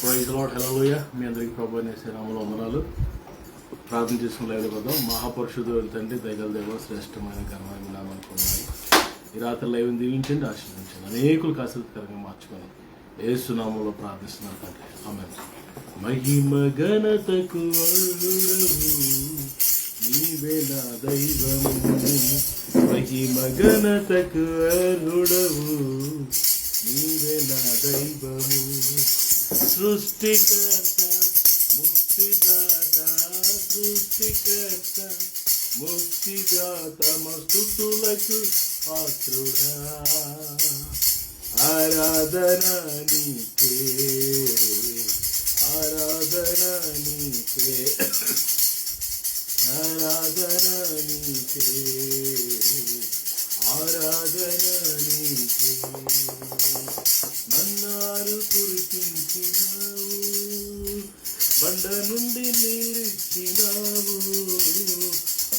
Praise lord, హల్లెలూయా. మీ అందరికీ ప్రభువైన యేసు నామములో వందనాలు. ప్రార్థన చేసుకుని లైవ్లో వద్దాం. మహాపరిశుద్ధుడైన తండ్రి, దయగల దేవ, శ్రేష్టమైన ఘనమైన నామానికి వందనాలు. ఈ రాత్రి లైవ్ని దీవించండి, ఆశీర్వదించండి, అనేకులకు ఆశీర్వాదకరంగా మార్చుకొని యేసు నామములో ప్రార్థిస్తున్నాను తండ్రి, ఆమేన్. మహిమ ఘనతకు అర్హుడవు నీవే నా దైవము, మహిమ ఘనతకు అర్హుడవు నీవే నా దైవము. సృష్టికర్త ముక్తిదాత, సృష్టికర్త ముక్తిదాత, మస్తుతులకు పాత్రుడా, ఆరాధన నీకే, ఆరాధన నీకే, ఆరాధన నీకే, ఆరాధన నీకే. మన్నారు కురిపించినావు, బండ నుండి నిలిచినావు,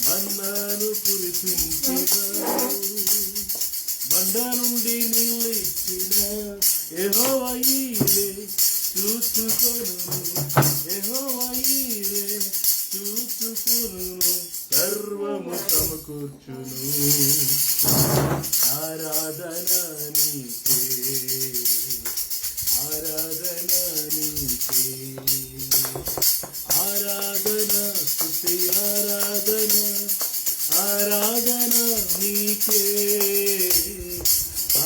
మన్నాను కురిపించినావు, బండ నుండి నిలిచిన యెహోవా ఈరే చూచుకొను, యెహోవా ఈరే చూచుకొను, సర్వము సమకూర్చును, ఆరాధన నీకే, ఆరాధన నీకే, ఆరాధన స్తుతి ఆరాధన, ఆరాధన నీకే,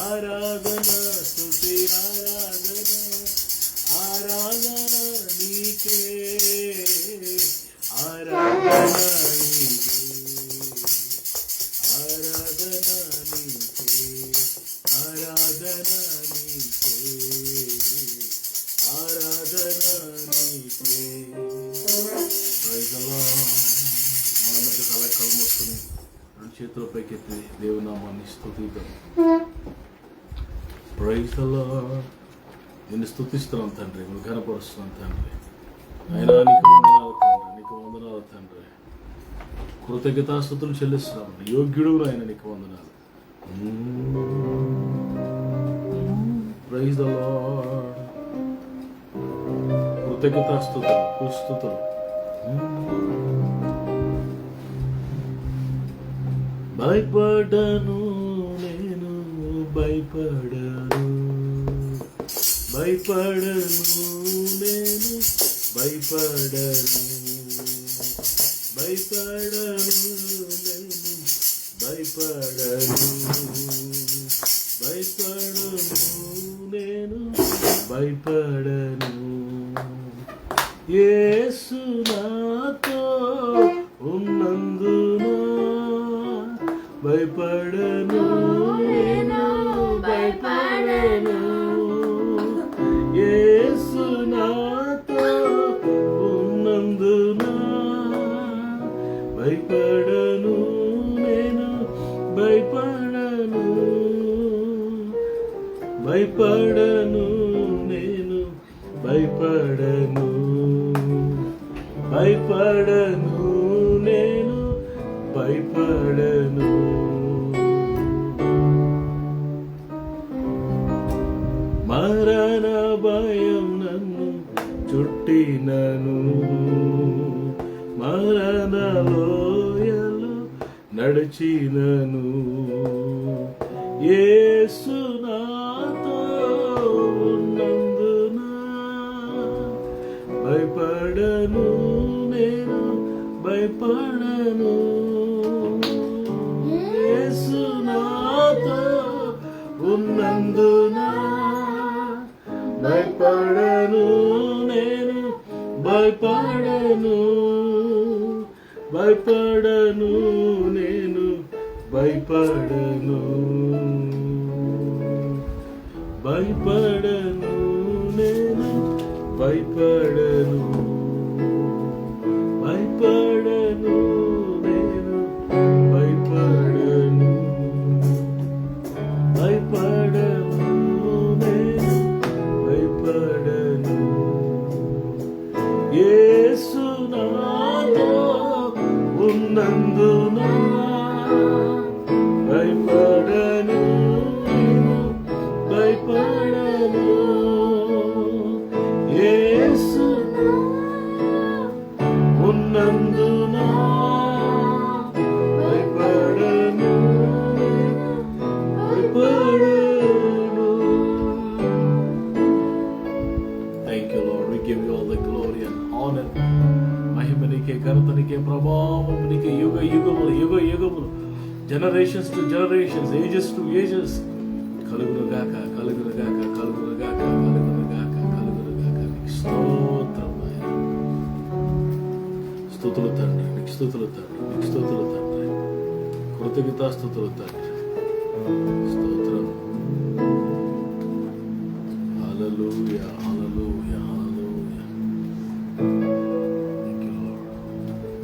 ఆరాధన స్తుతి ఆరాధన, ఆరాధన నీకే, ఆరాధన నీకే, ఆరాధన నీకే, ఆరాధన నీకే, ఆరాధన నీకే. Praise the Lord. మన మధ్య తల కళ్ళు మూసుకుని రెండు చేతుల పైకెత్తి దేవుని నామాన్ని స్తుతిద్దాం. Praise the lord. నిన్ను స్తుతిస్తున్నాం తండ్రి, నువ్వు ఘనపరుస్తున్నాం తండ్రి. అయినా నీకు వందనాలు తండ్రి, నీకు వందనాలు తండ్రి, కృతజ్ఞతాస్తుతులు చెల్లిస్తున్నాం. యోగ్యుడు ఆయన, నీకు వందనాలు. Praise the lord. కృతజ్ఞతాస్తుతులు, స్తుతులు. భయపడను నేను, భయపడను, భయపడను నేను, భయపడను, భయపడను నేను, భయపడను, భయపడను నేను, భయపడను. యేసు నాతో ఉన్నందున భయపడను నేను, భయపడను. యేసు నాతో ఉన్నందున భయపడను నేను, భయపడను, భయపడను నేను, భయపడను, భయపడను నేను, భయపడను. మరణ భయం నన్ను చుట్టినను, మరణ లోయలో నడిచినను, యేసు నాతో ఉన్నందున భయపడను నేను, భయపడను. యేసు నాతో ఉన్నందున భయపడను నేను, భయపడను, భయపడను నేను, భయపడను, భయపడను నేను, భయపడను, భయపడను నేను, భయపడను, భయపడను నేను, భయపడను. యేసు నాతో ఉన్నందున భయపడను నేను, భయపడను. Thank you Lord. We give you all the glory and honour. మహిమ నీకే, ఘనత నీకే, ప్రభావం నీకే, యుగ యుగములు generations to generations, ages to ages కలుగును గాక. నీకు స్తోత్రం నాయన. స్తుతులు తండ్రి, నీకు స్తుతులు తండ్రి, కృతజ్ఞతాస్తుతులు తండ్రి. స్తోత్రం. హల్లెలూయా.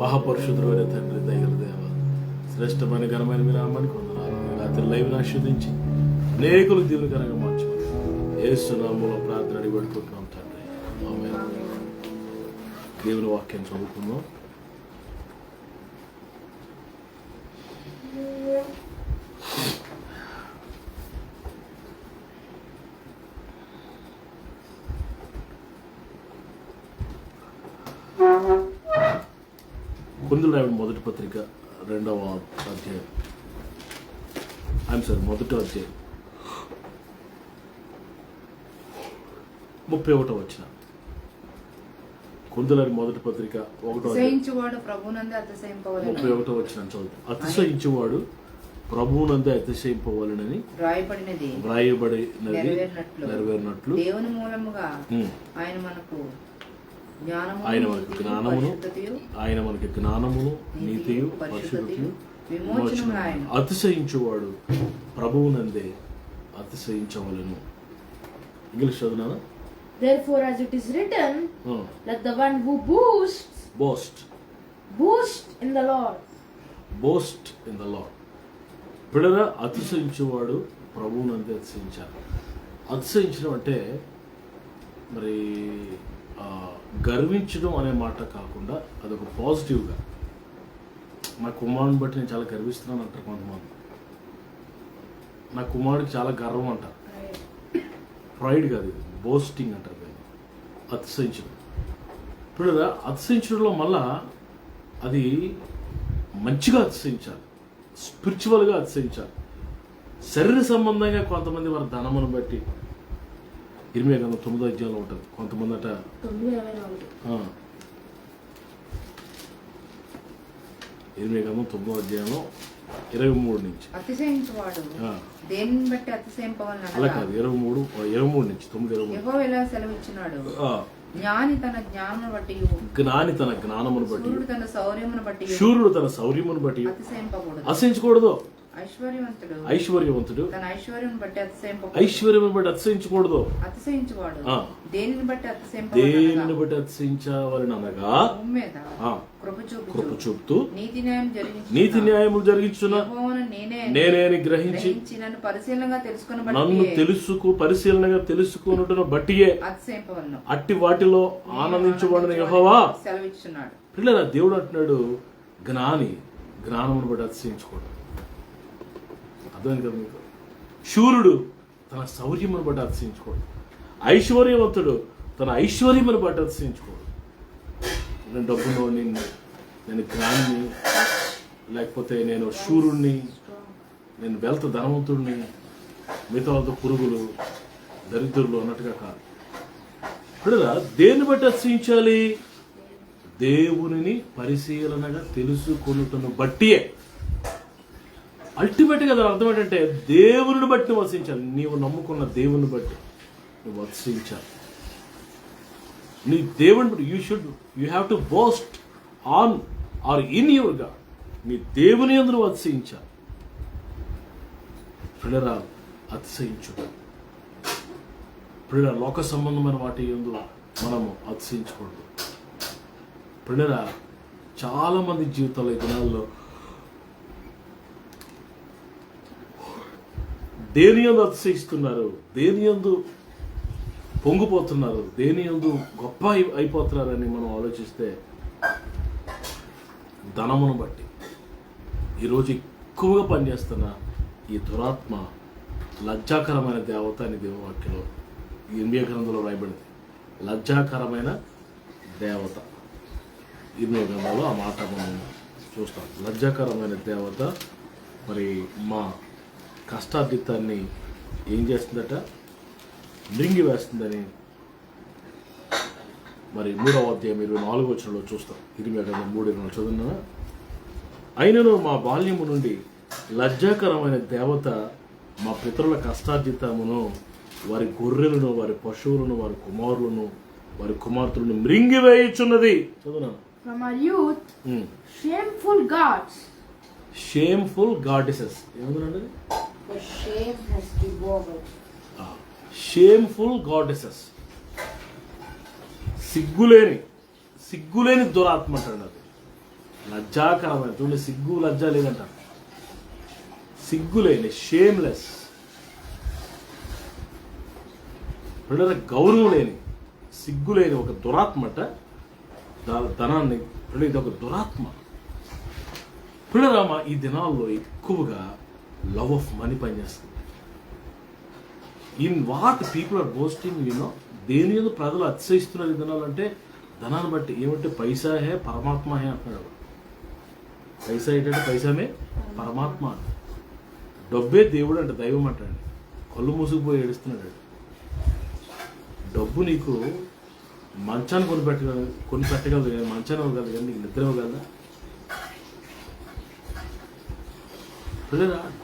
మహాపరిశుద్ధుడైన తండ్రి, దయగల దేవ, శ్రేష్టమైన ఘనమైన మీ నామానికి వందనాలు. రాత్రి లైవ్ని ఆస్వాదించి అనేకులు దీవెనకరంగా మార్చుకోండి. యేసు నామములో ప్రార్థన అడిగి పెట్టుకుంటున్నాం తండ్రి. ఆమేన్. దేవుని వాక్యం చదువుకుందాం. కొందరు రాయబడిన మొదటి పత్రిక 2వ అధ్యాయం, మొదటి అధ్యాయం 31వ వచనం. కొందరు మొదటి పత్రిక 1వ అధ్యాయం 31వ వచనం చదువుతాం. అతిశయించువాడు ప్రభువునందే అతిశయింపవలెనని వ్రాయబడినది నెరవేరినట్లు దేవుని మూలముగా ఆయన మనకు జ్ఞానమును నీతియు పరిశుద్ధతయు విమోచనము. అతిశయించువాడు ప్రభువునందే అతిశయించవలెను. English చదువునా? Therefore, as it is written, let the one who boast in the Lord. Boast in the Lord. పిల్లరా, అతిశయించేవాడు ప్రభువునందే అతిశయించాలి. అతిశయించడం అంటే మరి గర్వించడం అనే మాట కాకుండా అదొక పాజిటివ్గా, నా కుమారుని బట్టి నేను చాలా గర్విస్తున్నాను అంటారు కొంతమంది. నా కుమారుడికి చాలా గర్వం అంటారు. ప్రైడ్ కాదు, ఇది బోస్టింగ్ అంటారు దాన్ని. అతిశయించడం. ఇప్పుడు అతిశయించడంలో మళ్ళా అది మంచిగా అతిశయించాలి, స్పిరిచువల్గా అతిశయించాలి. శరీర సంబంధంగా కొంతమంది వారి ధనమును బట్టి, ఇరిమియా గ్రంథం 9వ అధ్యాయంలో ఉంటుంది. కొంతమంది అట 9:24 ఇరిమియా గ్రంథం 9వ అధ్యాయంలో 23 నుంచి అతిశయించువాడు దేనిని బట్టి అతిశయింపవలెను అలా కాదు, 23 నుంచి 9:23. యెహోవా ఇలా సెలవిచ్చినాడు, జ్ఞాని తన జ్ఞానమును బట్టి, శూరుడు తన శౌర్యమును బట్టి అతిశయించకూడదు. ఐశ్వర్యవంతుడు తన ఐశ్వర్యమును బట్టి అతిశయించకూడదు. అతిశయించువాడు దేనిని బట్టి అతిశయించవలెననగా కృప చూపుతూ నీతి న్యాయములు జరిగించున్న నేనే గ్రహించి నన్ను పరిశీలనగా తెలుసుకొనుటను బట్టియే అట్టి వాటిలో ఆనందించబడిన యెహోవా సెలవిచ్చున్నాడు. పిల్లల దేవుడు అంటున్నాడు, జ్ఞానమును బట్టి అతిశయించకూడదు. అర్థమైంది కదా మీకు? శూరుడు తన శౌర్యమును బట్టి అతిశయించకూడదు. ఐశ్వర్యవంతుడు తన ఐశ్వర్యమును బట్టి అతిశయించకూడదు. నేను డబ్బున్నోడిని, నేను జ్ఞానిని, లేకపోతే నేను శూరుణ్ణి, నేను వెల్త్ ధనవంతుడిని, మిగతా వాళ్ళతో పురుగులు దరిద్రులు అన్నట్టుగా కాదు. ఇప్పుడు దేన్ని బట్టి అతిశయించాలి? దేవునిని పరిశీలనగా తెలుసుకొనుటను బట్టియే. అల్టిమేట్గా దాని అర్థం ఏంటంటే దేవుని బట్టి నువ్వు వసించాలి. నీవు నమ్ముకున్న దేవుని బట్టి నువ్వు వసించాలి. నీ దేవుని బట్టి you have to boast on or in your God. నీ దేవుని యందు నువ్వు అతిశయించాలి. పిల్లరా, అతిశయించుట. పిల్లరా, లోక సంబంధమైన వాటి యందు మనము అతిశయించకూడదు. పిల్లరా, చాలా మంది జీవితాల్లో ఈ దినాల్లో దేని యందు అతిశయిస్తున్నారు, దేని యందు పొంగిపోతున్నారు, దేని యందు గొప్ప అయిపోతున్నారని మనం ఆలోచిస్తే ధనమును బట్టి ఈరోజు ఎక్కువగా పనిచేస్తున్న ఈ దురాత్మ లజ్జాకరమైన దేవత అని దేవువాక్యంలో ఇర్మియా గ్రంథంలో రాయబడింది. లజ్జాకరమైన దేవత. ఇర్మియా గ్రంథంలో ఆ మాట మనం చూస్తాం. లజ్జాకరమైన దేవత మరి మా కష్టార్జితాన్ని ఏం చేస్తుందట? మృంగి వేస్తుందని మరి 3వ అధ్యాయం 24వ వచనంలో చూస్తాం. ఇర్మియా గ్రంథం 3:24 చదువునా. అయినను మా బాల్యము నుండి లజ్జాకరమైన దేవత మా పితరుల కష్టార్జితమును, వారి గొర్రెలను, వారి పశువులను, వారి కుమారులను, వారి కుమార్తెలను మృంగివేయుచున్నది. చదువునా. From our youth, shameful gods. Shameful goddesses. ఏముందండి? The shame has devoured. Shameful goddesses. సిగ్గులేని దురాత్మ అంటాడు. అది లజ్జాకరమైన. చూడండి, సిగ్గు లజ్జ లేదంట. సిగ్గులేని, షేమ్లెస్, గౌరవం లేని, సిగ్గులేని ఒక దురాత్మ అంట. ధనాన్ని ఇది ఒక దురాత్మ. పిల్లరామ, ఈ దినాల్లో ఎక్కువగా లవ్ ఆఫ్ మనీ పనిచేస్తుంది. In what people are boasting, you know, దేని మీద ప్రజలు అతిశయిస్తున్నారు ఈ దినాలు అంటే ధనాన్ని బట్టి. ఏమంటే పైసా హే పరమాత్మ హే అంటున్నాడు. పైసా ఏంటంటే పైసామే పరమాత్మ. డబ్బే దేవుడు అంటే దైవం అంటాడు. కళ్ళు మూసుకుపోయి ఏడుస్తున్నాడు. డబ్బు నీకు మంచాన్ని కొనిపెట్టగలదు కానీ మంచాన్ని ఇవ్వగలదు కానీ నీకు నిద్ర ఇవ్వగలదా?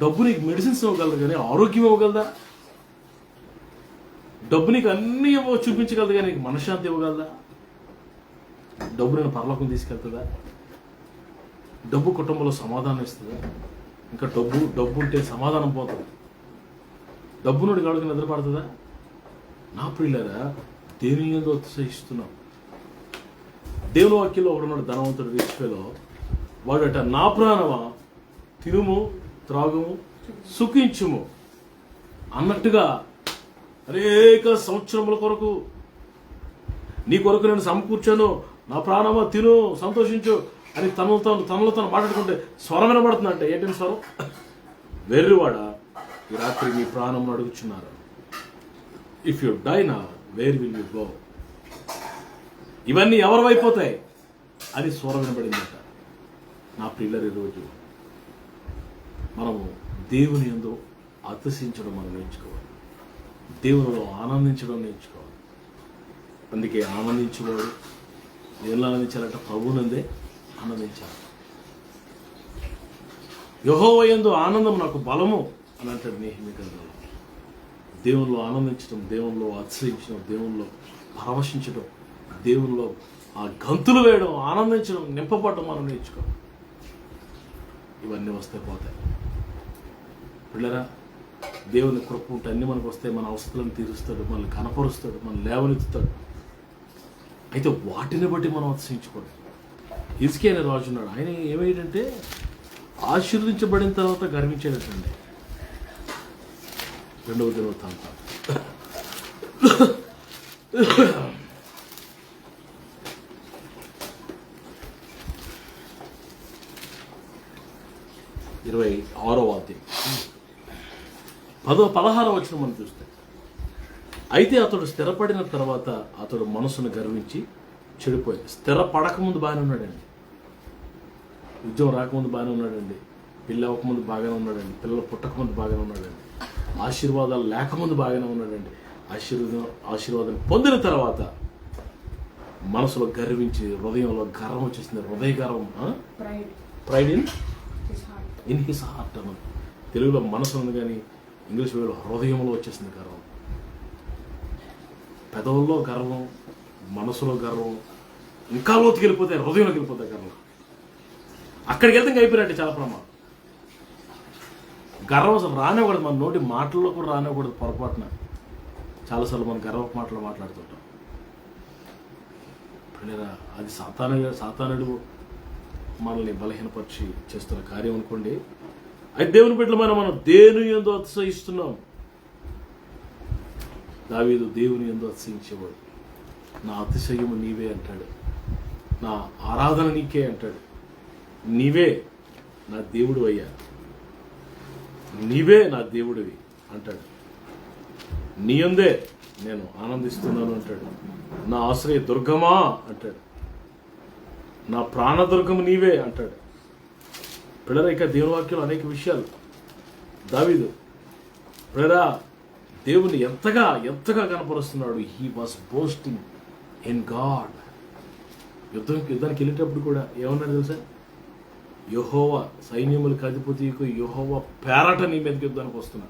డబ్బు నీకు మెడిసిన్స్ ఇవ్వగలదు కానీ ఆరోగ్యం ఇవ్వగలదా? డబ్బు నీకు అన్నీ చూపించగలదు కానీ నీకు మనశ్శాంతి ఇవ్వగలదా? డబ్బు నేను పరలోకం తీసుకెళ్తుందా? డబ్బు కుటుంబంలో సమాధానం ఇస్తుందా? ఇంకా డబ్బు ఉంటే సమాధానం పోతుంది. డబ్బు నుండి గడుగు నిద్రపడుతుందా? నా ప్రియులారా, దేని ఏందో అతిశయిస్తున్నాం. దేవుని వాక్యంలో ఒకడున్నాడు, ధనవంతుడు, రిచ్ ఫెలో. వాడట, నా ప్రాణమా తినుము, త్రాగుము, సుఖించుము అన్నట్టుగా అనేక సంవత్సరముల కొరకు నీ కొరకు నేను సమకూర్చాను, నా ప్రాణమా తిను, సంతోషించు అని తనలో తను మాట్లాడుకుంటే స్వరం వినబడుతుందంటే ఏంటంటే స్వరం? వెర్రివాడ, ఈ రాత్రి మీ ప్రాణం అడుగుచున్నారు. ఇఫ్ యు డై నా, వేర్ విల్ యు గో? ఇవన్నీ ఎవరి అయిపోతాయి అని స్వరం వినబడిందట. నా పిల్లలు, ఈరోజు మనము దేవుని యందు అతిశయించడం మనం నేర్చుకోవాలి. దేవునిలో ఆనందించడం నేర్చుకోవాలి. అందుకే ఆనందించేవాడు ఎలా ఆనందించాలంటే ప్రభువునందే ఆనందించాలి. యెహోవా యందు ఆనందం నాకు బలము అని అంటాడు నెహెమ్యా గ్రంథంలో. దేవునిలో ఆనందించడం, దేవునిలో అతిశయించడం, దేవునిలో పరవశించడం, దేవునిలో ఆ గంతులు వేయడం, ఆనందించడం, నింపబడడం మనం నేర్చుకోవాలి. ఇవన్నీ వస్తే పోతాయి. పిల్లరా, దేవుని కృప ఉంటే అన్నీ మనకు వస్తాయి. మన అవసరాలను తీరుస్తాడు, మనల్ని కనపరుస్తాడు, మనల్ని లేవనెత్తుతాడు. అయితే వాటిని బట్టి మనం అతిశయించుకోండి. హిజ్కియా అనే రాజు ఉన్నాడు. ఆయన ఏమేంటంటే ఆశీర్వదించబడిన తర్వాత గర్వించేటండి. 2వ దినవృత్తాంతం 26వ అధ్యాయం 16వ వచనం మనం చూస్తే, అయితే అతడు స్థిరపడిన తర్వాత అతడు మనసును గర్వించి చెడిపోయింది. స్థిరపడకముందు బాగానే ఉన్నాడండి, ఉద్యోగం రాకముందు బాగానే ఉన్నాడండి, పిల్ల అవ్వకముందు బాగానే ఉన్నాడండి, పిల్లలు పుట్టకముందు బాగానే ఉన్నాడండి, ఆశీర్వాదాలు లేకముందు బాగానే ఉన్నాడండి. ఆశీర్వాదం పొందిన తర్వాత మనసులో గర్వించి, హృదయంలో గర్వం వచ్చేసింది. హృదయ గర్వం, ప్రైడ్ ఇన్ హిస్ హార్ట్ అన్న. తెలుగులో మనసు ఉంది కానీ ఇంగ్లీష్ వేలో హృదయంలో వచ్చేసింది గర్వం. పెదవుల్లో గర్వం, మనసులో గర్వం, ఇంకా లోతుకి వెళ్ళిపోతాయి, హృదయంలోకి వెళ్ళిపోతాయి గర్వం. అక్కడికి వెళ్తే ఇంకా అయిపోయినట్టే చాలా ప్రమాదం. గర్వం అసలు రానివ్వకూడదు, మన నోటి మాటల్లో కూడా రానివ్వకూడదు. పొరపాటున చాలాసార్లు మనం గర్వ మాటలు మాట్లాడుతుంటాం. అది సాతానుడు మనల్ని బలహీనపరిచి చేస్తున్న కార్యం అనుకోండి. అయితే దేవుని బిడ్డలమైన మనం దేని యందు అతిశయిస్తున్నాం. దావీదు దేవుని యందు అతిశయించేవాడు. నా అతిశయము నీవే అంటాడు, నా ఆరాధన నీకే అంటాడు. నీవే నా దేవుడు అయ్యా, నీవే నా దేవుడివి అంటాడు. నీ యందే నేను ఆనందిస్తున్నాను అంటాడు. నా ఆశ్రయ దుర్గమా అంటాడు, నా ప్రాణదుర్గము నీవే అంటాడు. పిల్లరా, ఇక దేవుని వాక్యంలో అనేక విషయాలు. దావీదు పిల్లరా దేవుని ఎంతగా కనపరుస్తున్నాడు. He was boasting in God. యుద్ధానికి వెళ్ళేటప్పుడు కూడా ఏమన్నాడు తెలుసా? యెహోవా సైన్యములకు అధిపతి యెహోవా పేరట నీ మీదకి యుద్ధానికి వస్తున్నా.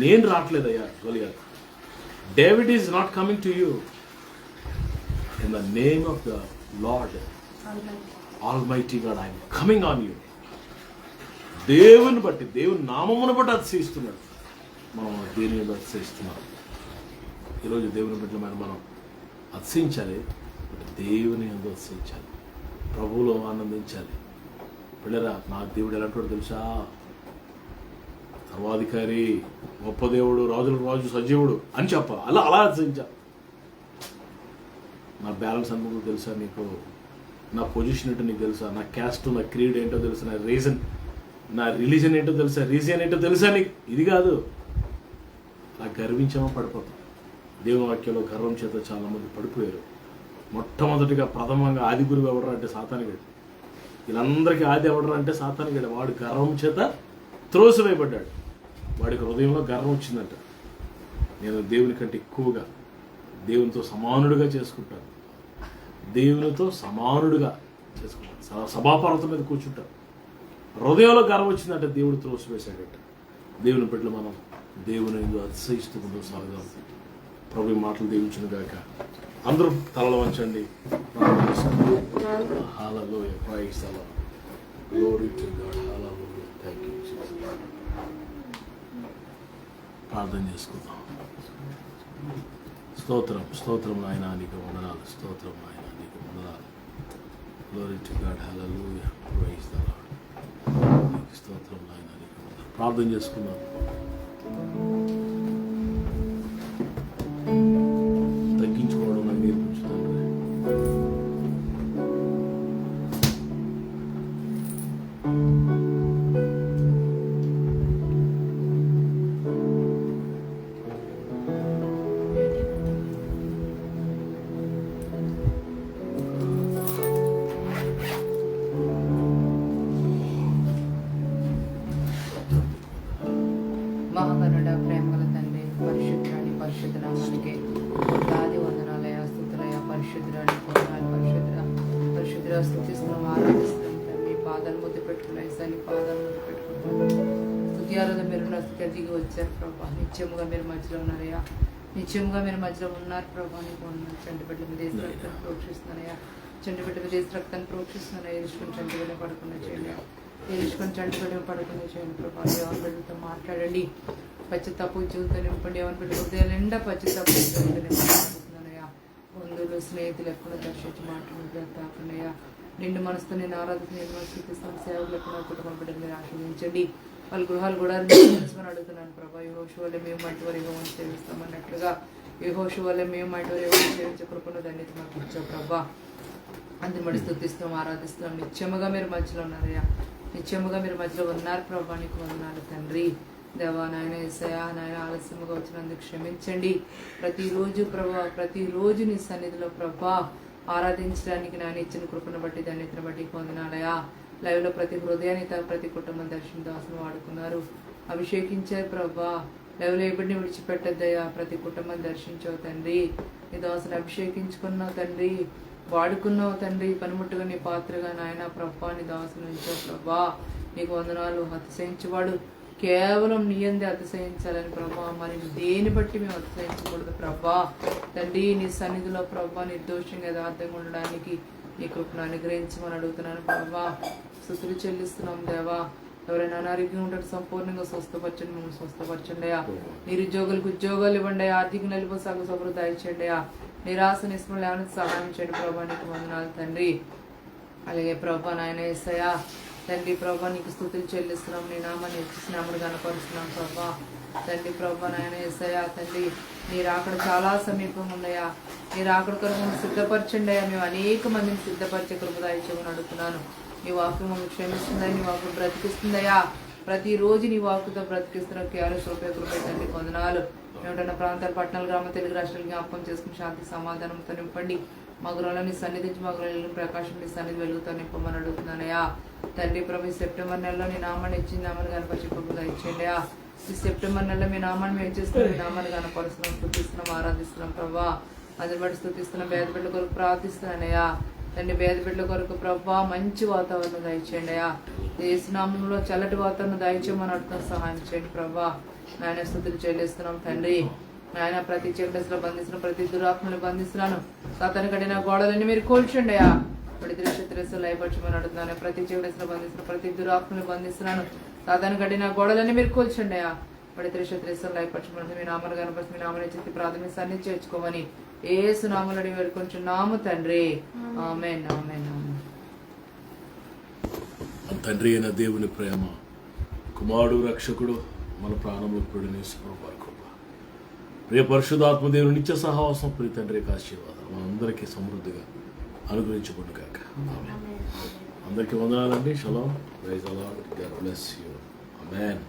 నేను రావట్లేదయ్యా Goliath. David is not coming to you. In the name of the Lord Almighty God I'm coming on you. దేవుని బట్టి, దేవుని నామమును బట్టి అతిశయిస్తున్నాడు. మనం దేని బట్టి అతిశయిస్తున్నాం. ఈరోజు దేవుని బట్టి మనం అతిశయించాలి. దేవుని యందు అతిశయించాలి. ప్రభువులో ఆనందించాలి. పిల్లరా, నా దేవుడు ఎలాంటి తెలుసా? సర్వాధికారి, గొప్ప దేవుడు, రాజులకు రాజు, సజీవుడు అని చెప్పాలి. అలా అతిశయించాలి. నా బ్యాలెన్స్ అనుకుంటూ తెలుసా నీకు? నా పొజిషన్ ఏంటో నీకు తెలుసా? నా క్యాస్ట్, నా క్రీడ్ ఏంటో తెలుసా? నా రిలీజన్ ఏంటో తెలుసా? రీజియన్ ఏంటో తెలుసా నీకు? ఇది కాదు. అలా గర్వించామో పడిపోతాం. దేవుని వాక్యంలో గర్వం చేత చాలా మంది పడిపోయారు. మొట్టమొదటిగా ప్రథమంగా ఆది గురువు ఎవడరా అంటే సాతానుగాడు. వీళ్ళందరికీ ఆది ఎవడరా అంటే సాతానుగాడు. వాడు గర్వం చేత త్రోసివేయబడ్డాడు. వాడికి హృదయంలో గర్వం వచ్చిందంట. నేను దేవుని కంటే ఎక్కువగా దేవునితో సమానుడిగా చేసుకుంటాను, దేవునితో సమానుడిగా చేసుకుంటాను, సభాపర్వతం మీద కూర్చుంటాను. హృదయంలో గర్వం వచ్చిందంటే దేవుడు త్రోసివేశాడట. దేవుని బిడ్డలు మనం దేవుని అతిశయిస్తూ ముందుకు సాగుదాం. ప్రభు ఈ మాటలు దీవించును గాక. అందరూ తలలు వంచండి. Hallelujah, praise the Lord, glory to God, hallelujah, thank you Jesus. ప్రార్థన చేసుకుందాం. స్తోత్రం నాయన, నీకు వందనాలు. స్తోత్రం నాయన, నీకు వందనాలు. Glory to God, hallelujah, praise the Lord. స్తోత్రం నాయన, నీకు వందనాలు. ప్రార్థన చేసుకుందాం. తగ్గించుకోవడం నాకు నేర్పించుతాను. మహాగణుడ, ప్రేమగల తండ్రి, పరిశుద్ధురాని పరిశుద్ధరామానికి దాది వందనాలయ, స్తుతులయ, పరిశుద్ధురాని వందనాలు. పరిశుద్ధుర స్తుతిస్తున్నాం, ఆరాధిస్తున్నాం తండ్రి. పాదాలు ముద్దు పెట్టుకున్నాయి సార్, పాదాలు ముద్దు పెట్టుకుంటాం. స్తుత్యాలలో మీరు నా స్థితి దిగి వచ్చారు ప్రభా. నిత్యముగా మీరు మధ్యలో ఉన్నారయ్యా. నిత్యముగా మీరు మధ్యలో ఉన్నారు ప్రభా. నీకు వందనాలు. చంటి బిడ్డ మీద వేసి రక్తాన్ని ప్రోక్షిస్తున్నారయ్యా. చంటి బిడ్డ మీద వేసి రక్తాన్ని ప్రోక్షిస్తున్నారయ్యా. ఎదుర్కొని చంటి బిడ్డ పడకుండా చేయండి. తెలుసుకొని చంటి బిడ్డ పడకుండా చేయండి ప్రభా. ఎవరి బిడ్డతో మాట్లాడండి. పశ్చాత్తాప జీవితం నింపండి. ఎవరి బిడ్డ హృదయాలు నిండా పశ్చాత్తాప జీవితం నింపుతున్నాయా. బంధువులు, స్నేహితులు ఎక్కడ దర్శించి మాట్లాడుతూ తాకున్నాయా. నిండు మనసుతో నేను ఆరాధన, నేను మనసు సేవలు ఎక్కడ కుటుంబ బిడ్డలు మీరు ఆశ్రయించండి. వాళ్ళ గృహాలు కూడా తెలుసుకొని అడుగుతున్నాను ప్రభా. యెహోషువ వల్లే మేము మంటి వారు యెహోవాను సేవిస్తామన్నట్లుగా యెహోషువ వల్లే మేము మంటి వారు యెహోవాను సేవించే కృపను ధన్యత మాకు ఇచ్చావు ప్రభా. అందుని మడి స్తుతిస్తున్నాం, ఆరాధిస్తున్నాం. నిత్యముగా మీరు మధ్యలో ఉన్నారయ్యా. నిత్యముగా మీరు మధ్యలో ఉన్నారు ప్రభా. నీకు వందనాలు తండ్రి. దేవా నాయన, యేసయ్యా నాయన, ఆలస్యముగా వచ్చినందుకు క్షమించండి. ప్రతిరోజు ప్రభా, ప్రతిరోజు నీ సన్నిధిలో ప్రభా ఆరాధించడానికి నాయన ఇచ్చిన కృపను బట్టి, ధన్యతను బట్టి వందనాలయా. లైవ్లో ప్రతి హృదయాన్ని, ప్రతి కుటుంబం దర్శన దాసును వాడుకున్నారు, అభిషేకించారు ప్రభా. లైవ్లో ఎప్పటిని విడిచిపెట్టద్దయ్యా. ప్రతి కుటుంబం దర్శించావు తండ్రి. నీ దాసును అభిషేకించుకున్నావు తండ్రి, వాడుకున్నావు తండ్రి. పనిముట్టుగా నీ పాత్రగా నాయన ప్రభా నీ దాసును ఉంచావు ప్రభా. నీకు వందనాలు. అతిశయించేవాడు కేవలం నీ అందే అతిశయించాలని ప్రభా. మరి దేని బట్టి మేము అతిశయించకూడదు ప్రభా. తండ్రి నీ సన్నిధిలో ప్రభా నిర్దోషంగా యథార్థంగా ఉండడానికి నీ కృపను అనుగ్రహించమని అడుగుతున్నాను ప్రభా. స్తుతులు చెల్లిస్తున్నాం దేవా. ఎవరైనా అనారోగ్యం ఉంటారు సంపూర్ణంగా స్వస్థపరచండి, మేము స్వస్థపరచండి అయ్యా. నిరుద్యోగులకు ఉద్యోగాలు ఇవ్వండి అయ్యా. ఆర్థిక నిలుపు సాగు సభలు దయచేయండి అయ్యా. నిరాశ నిస్మరణ లేవనెత్తి సహాయం చేయండి ప్రభా. నీకు వందనాలు తండ్రి. అలాగే ప్రభా నాయన యేసయ్యా తండ్రి ప్రభా నీకు స్తుతులు చెల్లిస్తున్నాం. నీ నామాన్ని హెచ్చిస్తున్నామని కనపరుస్తున్నాం ప్రభా. తండ్రి ప్రభా నాయన యేసయ్యా తండ్రి నీ రాకడ చాలా సమీపం ఉన్నాయా. నీ రాకడ కొరకు సిద్ధపరచండి అయ్యా. మేము అనేక మందిని సిద్ధపరిచే కృప దయచేయమని అడుగుతున్నాను. నీ వాక్యం మమ్మల్ని క్షమిస్తుందని, నీ వాక్యం బ్రతికిస్తుందయ్యా. ప్రతిరోజు నీ వాక్కుతో బ్రతికిస్తున్న కేఆర్ఎస్ రూపాయ కృప తండ్రి వందనాలు. మేముంటున్న ప్రాంతాలు, పట్టణాలు, గ్రామ, తెలుగు రాష్ట్రాలు జ్ఞాపకం చేసుకుని శాంతి సమాధానంతో నింపండి. మా గృహంలో నీ సన్నిధించి మా గృహంలో ప్రకాశం నీ సన్నిధి వెలుగుతో నింపమని అడుగుతున్నానయ్యా. తండ్రి ప్రభు సెప్టెంబర్ నెలలో నీ నామాన్ని ఇచ్చిన నామాన్ని కనపరిచే కృప దయచేయండి అయ్యా. ఈ సెప్టెంబర్ నెలలో మీ నామాన్ని మేము చేస్తున్నాం, మీ నామాన్ని కనపరుస్తున్నాం, స్తుతిస్తున్నాం, ఆరాధిస్తున్నాం ప్రభా. అందరి బట్టి స్తుతిస్తున్న పేద బిడ్డల కొరకు ప్రార్థిస్తున్నానయ్యా తండ్రి. పేద బిడ్డల కొరకు ప్రభా మంచి వాతావరణం దయచేయండి అయ్యా. యేసునామంలో చల్లటి వాతావరణం దయచేయమని అడుగుతున్న సహాయం చేయండి ప్రభా. నాయన స్తుతులు చెల్లిస్తున్నాం తండ్రి. నాయన ప్రతి చీకటిలో బంధిస్తున్నాను, ప్రతి దురాత్మని బంధిస్తున్నాను. సాతాను కట్టిన గోడలన్నీ మీరు కూల్చండి అయ్యా. శత్రువులు లయపరచమని అడుగుతున్నాను. ప్రతి చీకటిలో బంధిస్తున్న ప్రతి దురాత్మని బంధిస్తున్నాను. సాతాను కట్టిన గోడలన్నీ మీరు కూల్చండి అయ్యా. శత్రువులు లయపరచమని మీ నామను కనపరిచి మీ నామని చెత్తి ప్రాథమిక సన్ని చేర్చుకోమని యేసు నామములో వేడు కొంచెం నాము తండ్రి. ఆమేన్ ఆమేన్ ఆమేన్. తండ్రి అయిన దేవుని ప్రేమ, కుమారుడు రక్షకుడు మన ప్రాణములు ప్రియ పరిశుద్ధాత్మ దేవుని నిత్య సహవాసం ప్రియ తండ్రి ఆశీర్వాదం మనందరికీ సమృద్ధిగా అనుగ్రహించబడును గాక. ఆమేన్. అందరికీ వందనాలండి. షలాం. Praise the Lord. God bless you. Amen.